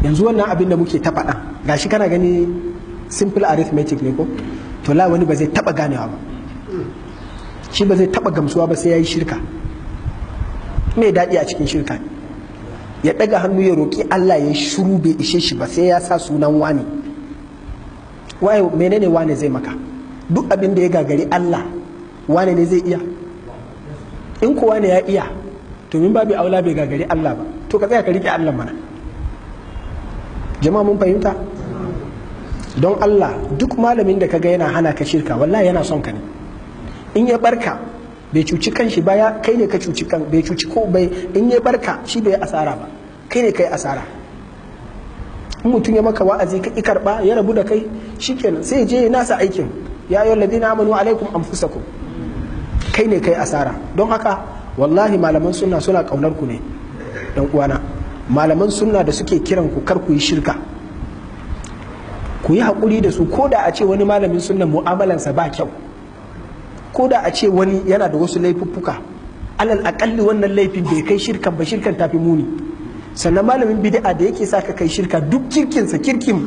yanzu wannan abin da muke ta faɗa gashi kana gani simple arithmetic ne ko to la wani ba zai taba ganewa ba, shi ba zai taba gamsuwa ba sai yayi shirka. Me daɗi a cikin shirka ne ya daga hannu ya roki Allah ya shiru bai ishe shi ba sai ya sa sunan wani. Waye menene wane zai maka? Duk abin da ya gagari Allah wane ne zai iya? In kowa ne ya iya to min babu aula bai gagari Allah ba, to ka tsaya ka rike Allah mana. Jama'a mun fahimta? Don Allah duk malamin da kaga yana hana ka shirka wallahi yana son ka ne. In ya barka bai cuci kanshi ba, ya kai ne ka cuci kan, bai cuci ko bai, in ya barka shi bai asara ba, kai ne kai asara. In mutum ya maka wa'azi ka ki karba ya rabu da kai shikenan sai je ya nasa aikin. Ya ayyuhal ladina amanu alaikum anfusakum, kai ne kai asara. Don haka wallahi malaman sunna suna kaunar ku ne dan uwana. Malaman sunna da suke kiran ku kar ku yi shirka, ku yi haƙuri da su. Ko da a ce wani malamin sunna mu'amalansa ba kyau, ko da a ce wani yana da wasu laifuffuka, alal aƙalli wannan laifin bai kai shirkan ba, shirkan tafi muni. Sannan malamin bid'a da yake sa ka kai shirka duk kirkinsa kirkin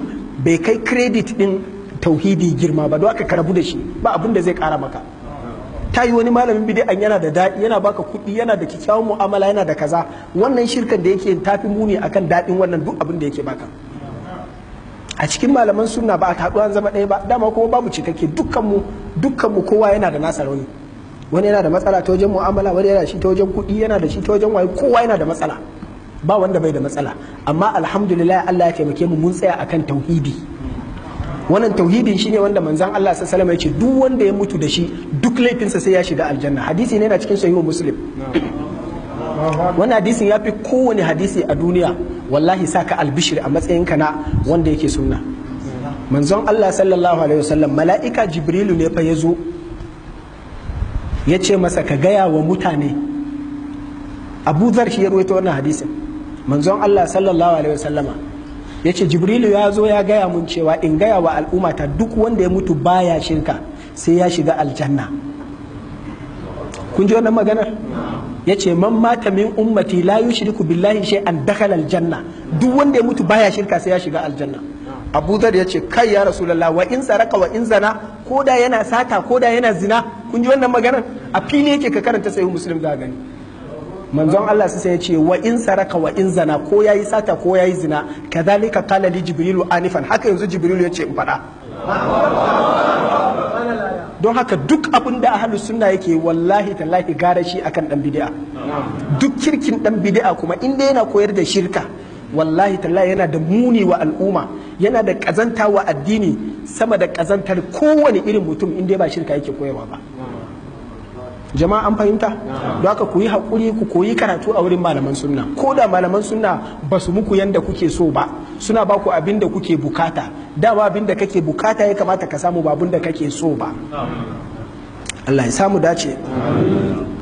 bai kai credit din tauhidi girma ba, don aka karabu da shi ba abin da zai ƙara maka. Ta yi wani malamin bid'an yana da daɗi, yana baka kuɗi, yana da kyakkyawan mu'amala, yana da kaza, wannan shirkan da yake tafi muni akan daɗin wannan duk abin da yake baka. A cikin malaman sunna ba a haɗu an zama ɗaya ba, dama kuma babu cikakke, dukkanmu kowa yana da nasa rauni. Wani yana da matsala ta wajen mu'amala, wani yana da shi ta wajen kuɗi, yana da shi ta wajen waye, kowa yana da matsala, ba wanda bai da matsala. Amma alhamdulillah Allah ya taimake mu mun tsaya akan tauhidi. Wannan tauhidin shine wanda manzon Allah sallallahu alaihi wasallam ya ce duk wanda ya mutu da shi duk laifinsa sai ya shiga aljanna. Hadisi ne yana cikin sahihu Muslim. Wannan hadisin ya fi kowane hadisi a duniya wallahi saka albishir a matsayinka na wanda yake sunna. Manzon Allah sallallahu alaihi wasallam mala'ika Jibrilu ne fa ya zo ya ce masa ka gaya wa mutane. Abu Dhar shi ya rawaito wannan hadisin. Manzon Allah sallallahu alaihi wasallama ya ce Jibrilu ya zo ya gaya mun cewa in gaya wa al'ummata duk wanda ya mutu baya shirka sai ya shiga aljanna. Kun ji wannan maganar? Ya ce man mata min ummati la yushriku billahi shay'an dakhala aljanna, duk wanda ya mutu baya shirka sai ya shiga aljanna. Abu Dhar ya ce kai ya Rasulullah, wa in saraka wa in zana, ko da yana sata ko da yana zina. Kun ji wannan maganar? A fili yake ka karanta sahih Muslim za gani. Manzon Allah sai ya ce wa in saraka wa in zana, ko yayi sata ko yayi zina, kadhalika qala li Jibrilu anifan, haka yanzu Jibrilu ya ce in faɗa. Don haka duk abin da ahlus sunna yake wallahi tallahi gara shi akan dan bid'a. Duk kirkin dan bid'a kuma inda yana koyar da shirka wallahi tallahi yana da muni wa al'umma, yana da kazanta wa addini sama da kazantar kowane irin mutum inda ba shirka yake koyarwa ba. Jama'a an fahimta? Don haka ku yi haƙuri, ku koyi karatu a wurin malaman sunna. Ko da malaman sunna ba su muku yanda kuke so ba, suna ba ku abin da kuke bukata. Dama abin da kake bukata ya kamata ka samu, ba abin da kake so ba. Allah ya samu dace.